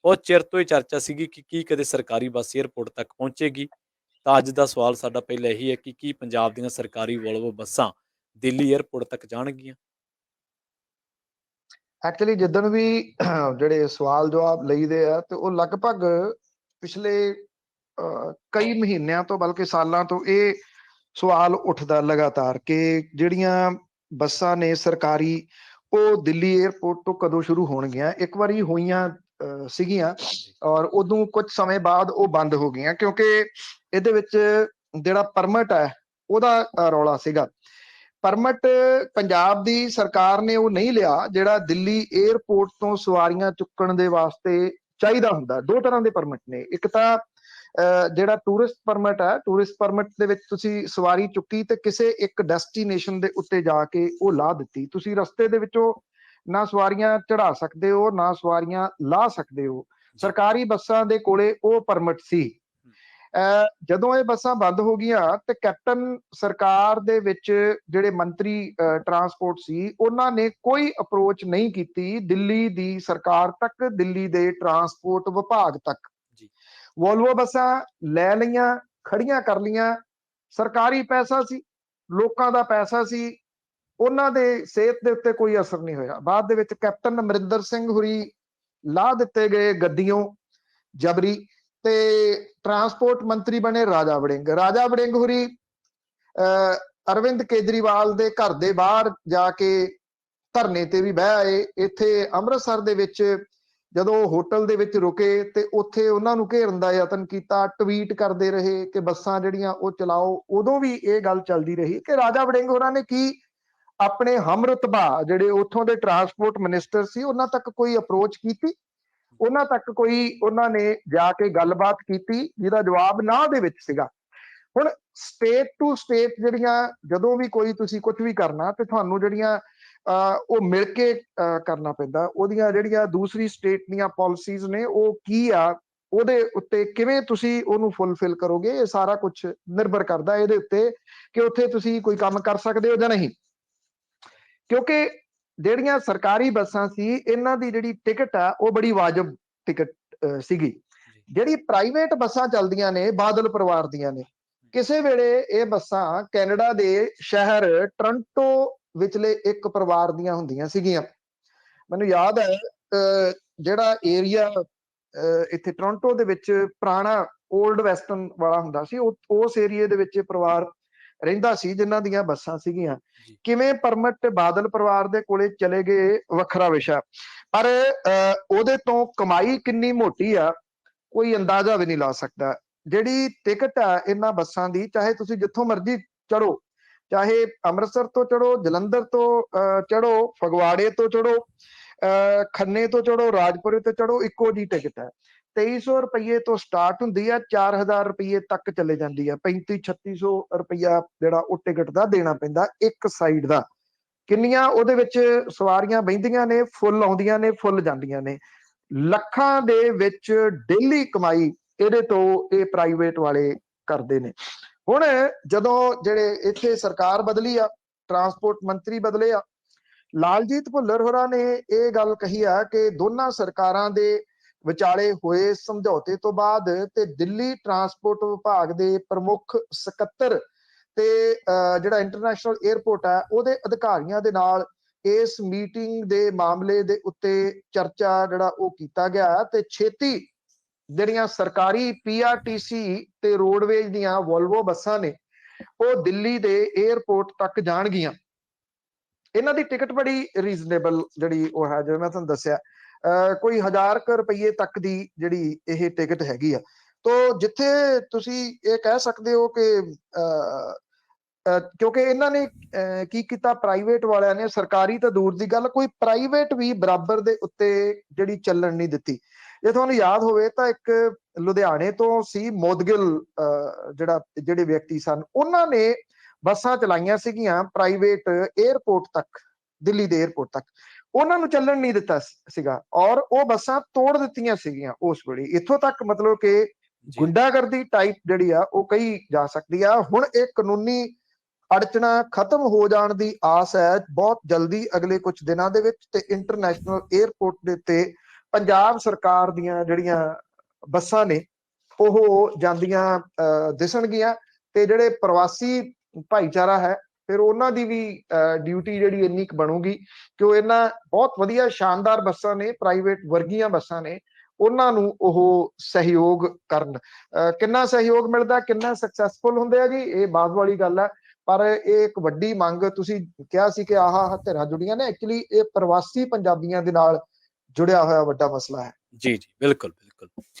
बहुत चिर तो ही चर्चा सीगी कि की कदे सरकारी बस एयरपोर्ट तक पहुंचेगी। ਤਾਂ ਅੱਜ ਦਾ ਸਵਾਲ ਸਾਡਾ ਪਹਿਲਾਂ ਇਹੀ ਹੈ ਕਿ ਕੀ ਪੰਜਾਬ ਦੀਆਂ ਸਰਕਾਰੀ ਵੋਲਵੋ ਬੱਸਾਂ ਦਿੱਲੀ 에ਅਰਪੋਰਟ ਤੱਕ ਜਾਣਗੀਆਂ? ਐਕਚੁਅਲੀ ਜਿੱਦਣ ਵੀ ਜਿਹੜੇ ਸਵਾਲ ਜਵਾਬ ਲਈਦੇ ਆ ਤੇ ਉਹ ਲਗਭਗ ਪਿਛਲੇ ਕਈ ਮਹੀਨਿਆਂ ਤੋਂ ਬਲਕਿ ਸਾਲਾਂ ਤੋਂ ਇਹ ਸਵਾਲ ਉੱਠਦਾ ਲਗਾਤਾਰ ਕਿ ਜਿਹੜੀਆਂ ਬੱਸਾਂ ਨੇ ਸਰਕਾਰੀ ਉਹ ਦਿੱਲੀ 에ਅਰਪੋਰਟ ਤੋਂ ਕਦੋਂ ਸ਼ੁਰੂ ਹੋਣਗੀਆਂ। ਇੱਕ ਵਾਰੀ ਹੋਈਆਂ ਸੀਗੀਆਂ ਔਰ ਉਦੋਂ ਕੁਝ ਸਮੇਂ ਬਾਅਦ ਉਹ ਬੰਦ ਹੋ ਗਈਆਂ ਕਿਉਂਕਿ ਇਹਦੇ ਵਿੱਚ ਜਿਹੜਾ ਪਰਮਿਟ ਹੈ ਉਹਦਾ ਰੌਲਾ ਸੀਗਾ। ਪਰਮਿਟ ਪੰਜਾਬ ਦੀ ਸਰਕਾਰ ਨੇ ਉਹ ਨਹੀਂ ਲਿਆ ਜਿਹੜਾ ਦਿੱਲੀ 에ਅਰਪੋਰਟ ਤੋਂ ਸਵਾਰੀਆਂ ਚੁੱਕਣ ਦੇ ਵਾਸਤੇ ਚਾਹੀਦਾ ਹੁੰਦਾ। ਦੋ ਤਰ੍ਹਾਂ ਦੇ ਪਰਮਿਟ ਨੇ, ਇੱਕ ਤਾਂ ਜਿਹੜਾ ਟੂਰਿਸਟ ਪਰਮਿਟ ਹੈ, ਟੂਰਿਸਟ ਪਰਮਿਟ ਦੇ ਵਿੱਚ ਤੁਸੀਂ ਸਵਾਰੀ ਚੁੱਕੀ ਤੇ ਕਿਸੇ ਇੱਕ ਡੈਸਟੀਨੇਸ਼ਨ ਦੇ ਉੱਤੇ ਜਾ ਕੇ ਉਹ ਲਾਹ ਦਿੱਤੀ, ਤੁਸੀਂ ਰਸਤੇ ਦੇ ਵਿੱਚੋਂ ਨਾ ਸਵਾਰੀਆਂ ਚੜਾ ਸਕਦੇ ਹੋ ਨਾ ਸਵਾਰੀਆਂ ਲਾਹ ਸਕਦੇ ਹੋ। ਸਰਕਾਰੀ ਬੱਸਾਂ ਦੇ ਕੋਲੇ ਉਹ ਪਰਮਿਟ ਸੀ। ਜਦੋਂ ਇਹ ਬੱਸਾਂ ਬੰਦ ਹੋ ਗਈਆਂ ਤੇ ਕੈਪਟਨ ਸਰਕਾਰ ਦੇ ਵਿੱਚ ਜਿਹੜੇ ਮੰਤਰੀ ਟਰਾਂਸਪੋਰਟ ਸੀ ਉਹਨਾਂ ਨੇ ਕੋਈ ਅਪਰੋਚ ਨਹੀਂ ਕੀਤੀ ਦਿੱਲੀ ਦੀ ਸਰਕਾਰ ਤੱਕ, ਦਿੱਲੀ ਦੇ ਟਰਾਂਸਪੋਰਟ ਵਿਭਾਗ ਤੱਕ। ਵੋਲਵੋ ਬੱਸਾਂ ਲੈ ਲਈਆਂ, ਖੜੀਆਂ ਕਰ ਲਈਆਂ, ਸਰਕਾਰੀ ਪੈਸਾ ਸੀ, ਲੋਕਾਂ ਦਾ ਪੈਸਾ ਸੀ, ਉਹਨਾਂ ਦੇ ਸਿਹਤ ਦੇ ਉੱਤੇ ਕੋਈ ਅਸਰ ਨਹੀਂ ਹੋਇਆ। ਬਾਅਦ ਦੇ ਵਿੱਚ ਕੈਪਟਨ ਅਮਰਿੰਦਰ ਸਿੰਘ ਹੁਰੀ ਲਾਹ ਦਿੱਤੇ ਗਏ ਗੱਡੀਆਂ ਜਬਰੀ ਤੇ ਟਰਾਂਸਪੋਰਟ ਮੰਤਰੀ ਬਣੇ ਰਾਜਾ ਵੜਿੰਗ। ਰਾਜਾ ਵੜਿੰਗ ਹੁਰੀ ਅਰਵਿੰਦ ਕੇਜਰੀਵਾਲ ਦੇ ਘਰ ਦੇ ਬਾਹਰ ਜਾ ਕੇ ਧਰਨੇ ਤੇ ਵੀ ਬਹਿ ਆਏ। ਇੱਥੇ ਅੰਮ੍ਰਿਤਸਰ ਦੇ ਵਿੱਚ ਜਦੋਂ ਹੋਟਲ ਦੇ ਵਿੱਚ ਰੁਕੇ ਤੇ ਉੱਥੇ ਉਹਨਾਂ ਨੂੰ ਘੇਰਨ ਦਾ ਯਤਨ ਕੀਤਾ, ਟਵੀਟ ਕਰਦੇ ਰਹੇ ਕਿ ਬੱਸਾਂ ਜਿਹੜੀਆਂ ਉਹ ਚਲਾਓ। ਉਦੋਂ ਵੀ ਇਹ ਗੱਲ ਚੱਲਦੀ ਰਹੀ ਕਿ ਰਾਜਾ ਵੜਿੰਗ ਹੋਰਾਂ ਨੇ ਕੀ ਆਪਣੇ ਹਮਰਤਬਾ ਜਿਹੜੇ ਉੱਥੋਂ ਦੇ ਟਰਾਂਸਪੋਰਟ ਮਿਨਿਸਟਰ ਸੀ ਉਹਨਾਂ ਤੱਕ ਕੋਈ ਅਪਰੋਚ ਕੀਤੀ, ਉਹਨਾਂ ਤੱਕ ਕੋਈ ਉਹਨਾਂ ਨੇ ਜਾ ਕੇ ਗੱਲਬਾਤ ਕੀਤੀ, ਜਿਹਦਾ ਜਵਾਬ ਨਾ ਦੇ ਵਿੱਚ ਸੀਗਾ। ਹੁਣ ਸਟੇਟ ਟੂ ਸਟੇਟ ਜਿਹੜੀਆਂ ਜਦੋਂ ਵੀ ਕੋਈ ਤੁਸੀਂ ਕੁਝ ਵੀ ਕਰਨਾ ਤੇ ਤੁਹਾਨੂੰ ਜਿਹੜੀਆਂ ਉਹ ਮਿਲ ਕੇ ਕਰਨਾ ਪੈਂਦਾ। ਉਹਦੀਆਂ ਜਿਹੜੀਆਂ ਦੂਸਰੀ ਸਟੇਟ ਦੀਆਂ ਪਾਲਿਸੀਜ਼ ਨੇ ਉਹ ਕੀ ਆ, ਉਹਦੇ ਉੱਤੇ ਕਿਵੇਂ ਤੁਸੀਂ ਉਹਨੂੰ ਫੁੱਲਫਿਲ ਕਰੋਗੇ, ਇਹ ਸਾਰਾ ਕੁਝ ਨਿਰਭਰ ਕਰਦਾ ਇਹਦੇ ਉੱਤੇ ਕਿ ਉੱਥੇ ਤੁਸੀਂ ਕੋਈ ਕੰਮ ਕਰ ਸਕਦੇ ਹੋ ਜਾਂ ਨਹੀਂ। ਕਿਉਂਕਿ ਜਿਹੜੀਆਂ ਸਰਕਾਰੀ ਬੱਸਾਂ ਸੀ ਇਹਨਾਂ ਦੀ ਜਿਹੜੀ ਟਿਕਟ ਆ ਉਹ ਬੜੀ ਵਾਜਬ ਟਿਕਟ ਸੀਗੀ। ਜਿਹੜੀ ਪ੍ਰਾਈਵੇਟ ਬੱਸਾਂ ਚੱਲਦੀਆਂ ਨੇ ਬਾਦਲ ਪਰਿਵਾਰ ਦੀਆਂ ਨੇ, ਕਿਸੇ ਵੇਲੇ ਇਹ ਬੱਸਾਂ ਕੈਨੇਡਾ ਦੇ ਸ਼ਹਿਰ ਟੋਰਾਂਟੋ ਵਿਚਲੇ ਇੱਕ ਪਰਿਵਾਰ ਦੀਆਂ ਹੁੰਦੀਆਂ ਸੀਗੀਆਂ। ਮੈਨੂੰ ਯਾਦ ਹੈ ਜਿਹੜਾ ਏਰੀਆ ਇੱਥੇ ਟੋਰਾਂਟੋ ਦੇ ਵਿੱਚ ਪੁਰਾਣਾ ਓਲਡ ਵੈਸਟਰਨ ਵਾਲਾ ਹੁੰਦਾ ਸੀ, ਉਸ ਏਰੀਏ ਦੇ ਵਿੱਚ ਪਰਿਵਾਰ ਰਹਿੰਦਾ ਸੀ ਜਿਨ੍ਹਾਂ ਦੀਆਂ ਬੱਸਾਂ ਸੀਗੀਆਂ। ਕਿਵੇਂ ਪਰਮਿਟ ਬਾਦਲ ਪਰਿਵਾਰ ਦੇ ਕੋਲੇ ਚਲੇ ਗਏ ਵੱਖਰਾ ਵਿਸ਼ਾ, ਪਰ ਉਹਦੇ ਤੋਂ ਕਮਾਈ ਕਿੰਨੀ ਮੋਟੀ ਆ ਕੋਈ ਅੰਦਾਜ਼ਾ ਵੀ ਨਹੀਂ ਲਾ ਸਕਦਾ। ਜਿਹੜੀ ਟਿਕਟ ਆ ਇਹਨਾਂ ਬੱਸਾਂ ਦੀ, ਚਾਹੇ ਤੁਸੀਂ ਜਿੱਥੋਂ ਮਰਜ਼ੀ ਚੜੋ, ਚਾਹੇ ਅੰਮ੍ਰਿਤਸਰ ਤੋਂ ਚੜੋ, ਜਲੰਧਰ ਤੋਂ ਚੜੋ, ਫਗਵਾੜੇ ਤੋਂ ਚੜੋ, ਖੰਨੇ ਤੋਂ ਚੜੋ, ਰਾਜਪੁਰੇ ਤੋਂ ਚੜੋ, ਇੱਕੋ ਜੀ ਟਿਕਟ ਹੈ। 2300 ਰੁਪਏ ਤੋਂ ਸਟਾਰਟ ਹੁੰਦੀ ਹੈ, 4000 ਰੁਪਏ ਤੱਕ ਚਲੇ ਜਾਂਦੀ ਹੈ। 3500-3600 ਰੁਪਇਆ ਜਿਹੜਾ ਉਹ ਟਿਕਟ ਦਾ ਦੇਣਾ ਪੈਂਦਾ ਇੱਕ ਸਾਈਡ ਦਾ। ਕਿੰਨੀਆਂ ਉਹਦੇ ਵਿੱਚ ਸਵਾਰੀਆਂ ਬਹਿੰਦੀਆਂ ਨੇ, ਫੁੱਲ ਆਉਂਦੀਆਂ ਨੇ, ਫੁੱਲ ਜਾਂਦੀਆਂ ਨੇ। ਲੱਖਾਂ ਦੇ ਵਿੱਚ ਡੇਲੀ ਕਮਾਈ ਇਹਦੇ ਤੋਂ ਇਹ ਪ੍ਰਾਈਵੇਟ ਵਾਲੇ ਕਰਦੇ ਨੇ। ਹੁਣ ਜਦੋਂ ਜਿਹੜੇ ਇੱਥੇ ਸਰਕਾਰ ਬਦਲੀ ਆ, ਟਰਾਂਸਪੋਰਟ ਮੰਤਰੀ ਬਦਲੇ ਆ, ਲਾਲਜੀਤ ਭੁੱਲਰ ਹੋਰਾਂ ਨੇ ਇਹ ਗੱਲ ਕਹੀ ਆ ਕਿ ਦੋਨਾਂ ਸਰਕਾਰਾਂ ਦੇ ਵਿਚਾਲੇ ਹੋਏ ਸਮਝੌਤੇ ਤੋਂ ਬਾਅਦ ਤੇ ਦਿੱਲੀ ਟਰਾਂਸਪੋਰਟ ਵਿਭਾਗ ਦੇ ਪ੍ਰਮੁੱਖ ਸਕੱਤਰ ਤੇ ਜਿਹੜਾ ਇੰਟਰਨੈਸ਼ਨਲ 에ਅਰਪੋਰਟ ਹੈ ਉਹਦੇ ਅਧਿਕਾਰੀਆਂ ਦੇ ਨਾਲ ਇਸ ਮੀਟਿੰਗ ਦੇ ਮਾਮਲੇ ਦੇ ਉੱਤੇ ਚਰਚਾ ਜਿਹੜਾ ਉਹ ਕੀਤਾ ਗਿਆ ਤੇ ਛੇਤੀ ਜਿਹੜੀਆਂ ਸਰਕਾਰੀ PRTC ਤੇ ਰੋਡਵੇਜ਼ ਦੀਆਂ ਵੋਲਵੋ ਬੱਸਾਂ ਨੇ ਉਹ ਦਿੱਲੀ ਦੇ 에ਅਰਪੋਰਟ ਤੱਕ ਜਾਣਗੀਆਂ। ਇਹਨਾਂ ਦੀ ਟਿਕਟ ਬੜੀ ਰੀਜ਼ਨੇਬਲ ਜਿਹੜੀ ਉਹ ਹੈ, ਜਿਵੇਂ ਮੈਂ ਤੁਹਾਨੂੰ ਦੱਸਿਆ ਕੋਈ 1000 ਰੁਪਏ ਤੱਕ ਦੀ ਜਿਹੜੀ ਇਹ ਟਿਕਟ ਹੈਗੀ ਆ। ਤੋ ਜਿੱਥੇ ਤੁਸੀਂ ਇਹ ਕਹਿ ਸਕਦੇ ਹੋ ਕਿ ਕਿਉਂਕਿ ਇਹਨਾਂ ਨੇ ਕੀ ਕੀਤਾ, ਪ੍ਰਾਈਵੇਟ ਵਾਲਿਆਂ ਨੇ, ਸਰਕਾਰੀ ਤਾਂ ਦੂਰ ਦੀ ਗੱਲ, ਕੋਈ ਪ੍ਰਾਈਵੇਟ ਵੀ ਬਰਾਬਰ ਦੇ ਉੱਤੇ ਜਿਹੜੀ ਚੱਲਣ ਨਹੀਂ ਦਿੱਤੀ। ਜੇ ਤੁਹਾਨੂੰ ਯਾਦ ਹੋਵੇ ਤਾਂ ਇੱਕ ਲੁਧਿਆਣੇ ਤੋਂ ਸੀ ਮੋਦਗਿਲ ਜਿਹੜੇ ਵਿਅਕਤੀ ਸਨ, ਉਹਨਾਂ ਨੇ ਬੱਸਾਂ ਚਲਾਈਆਂ ਸੀਗੀਆਂ ਪ੍ਰਾਈਵੇਟ 에ਅਰਪੋਰਟ ਤੱਕ, ਦਿੱਲੀ ਦੇ 에ਅਰਪੋਰਟ ਤੱਕ। ਉਹਨਾਂ ਨੂੰ ਚੱਲਣ ਨਹੀਂ ਦਿੱਤਾ ਸੀਗਾ ਔਰ ਉਹ ਬੱਸਾਂ ਤੋੜ ਦਿੱਤੀਆਂ ਸੀਗੀਆਂ ਉਸ ਵੇਲੇ। ਇੱਥੋਂ ਤੱਕ ਮਤਲਬ ਕਿ ਗੁੰਡਾਗਰਦੀ ਟਾਈਪ ਜਿਹੜੀ ਆ ਉਹ ਕਹੀ ਜਾ ਸਕਦੀ ਆ। ਹੁਣ ਇਹ ਕਾਨੂੰਨੀ ਅੜਚਣਾ ਖਤਮ ਹੋ ਜਾਣ ਦੀ ਆਸ ਹੈ ਬਹੁਤ ਜਲਦੀ, ਅਗਲੇ ਕੁਝ ਦਿਨਾਂ ਦੇ ਵਿੱਚ, ਤੇ ਇੰਟਰਨੈਸ਼ਨਲ 에ਅਰਪੋਰਟ ਦੇ ਉੱਤੇ ਪੰਜਾਬ ਸਰਕਾਰ ਦੀਆਂ ਜਿਹੜੀਆਂ ਬੱਸਾਂ ਨੇ ਉਹ ਜਾਂਦੀਆਂ ਦਿਸਣਗੀਆਂ, ਤੇ ਜਿਹੜੇ ਪ੍ਰਵਾਸੀ ਭਾਈਚਾਰਾ ਹੈ ਫਿਰ ਉਹਨਾਂ ਦੀ ਵੀ ਡਿਊਟੀ ਜਿਹੜੀ ਇੰਨੀ ਕੁ ਬਣੂਗੀ ਕਿ ਉਹ ਇਹਨਾਂ ਬਹੁਤ ਵਧੀਆ ਸ਼ਾਨਦਾਰ ਬੱਸਾਂ ਨੇ, ਪ੍ਰਾਈਵੇਟ ਵਰਗੀਆਂ ਬੱਸਾਂ ਨੇ, ਉਹਨਾਂ ਨੂੰ ਉਹ ਸਹਿਯੋਗ ਕਰਨ। ਕਿੰਨਾ ਸਹਿਯੋਗ ਮਿਲਦਾ, ਕਿੰਨਾ ਸਕਸੈਸਫੁਲ ਹੁੰਦੇ ਆ ਜੀ, ਇਹ ਬਾਅਦ ਵਾਲੀ ਗੱਲ ਹੈ। ਪਰ ਇਹ ਇੱਕ ਵੱਡੀ ਮੰਗ, ਤੁਸੀਂ ਕਿਹਾ ਸੀ ਕਿ ਆਹ ਧਿਰਾਂ ਜੁੜੀਆਂ ਨੇ, ਐਕਚੁਅਲੀ ਇਹ ਪ੍ਰਵਾਸੀ ਪੰਜਾਬੀਆਂ ਦੇ ਨਾਲ ਜੁੜਿਆ ਹੋਇਆ ਵੱਡਾ ਮਸਲਾ ਹੈ। ਜੀ, ਜੀ, ਬਿਲਕੁਲ, ਬਿਲਕੁਲ।